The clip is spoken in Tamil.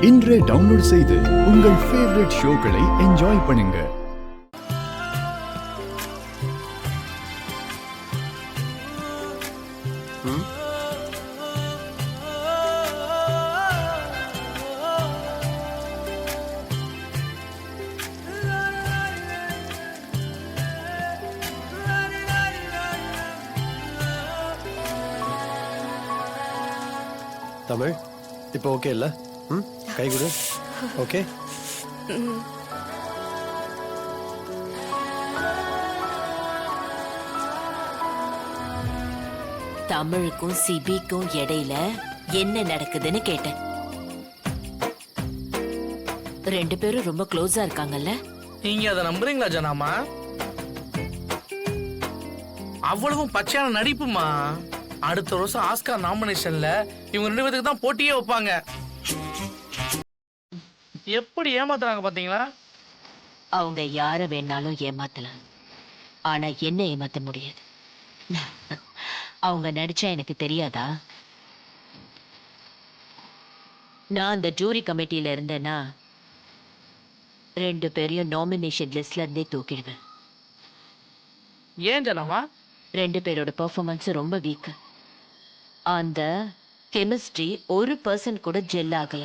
இன்றே டவுன்லோட் செய்து உங்கள் ஃபேவரட் ஷோக்களை என்ஜாய் பண்ணுங்க. தமிழ் இப்போ ஓகே இல்ல? கை கொடு. ஓகே. தமிழுக்கும் சிபிக்கும் இடையில என்ன நடக்குதுன்னு கேட்டேன். ரெண்டு பேரும் ரொம்ப க்ளோஸா இருக்காங்கல்ல? நீங்க அதை நம்புறீங்களா ஜனாமா? அவ்வளவும் பச்சையான நடிப்புமா. அடுத்த வருஷம் ஆஸ்கார் நாமினேஷன்ல இவங்க ரெண்டு பேருக்கு தான் போட்டியே வைப்பாங்க. எப்படி ஏமாத்துறாங்க பாத்தீங்களா? அவங்க யார வேணாலும் ஏமாத்தலாம், ஆனா என்ன ஏமாத்த முடியாது. அவங்க நடிச்சா எனக்கு தெரியாதா? நான் அந்த ஜூரி கமிட்டியில இருந்தேன்னா ரெண்டு பேரையும் நாமினேஷன் லிஸ்ட்ல இருந்தே தூக்கிடுவேன். ஏன் ஜனாமா? ரெண்டு பேரோட பெர்ஃபார்மன்ஸ் ரொம்ப வீக். அந்த கெமிஸ்ட்ரி 1% கூட ஜெல் ஆகல.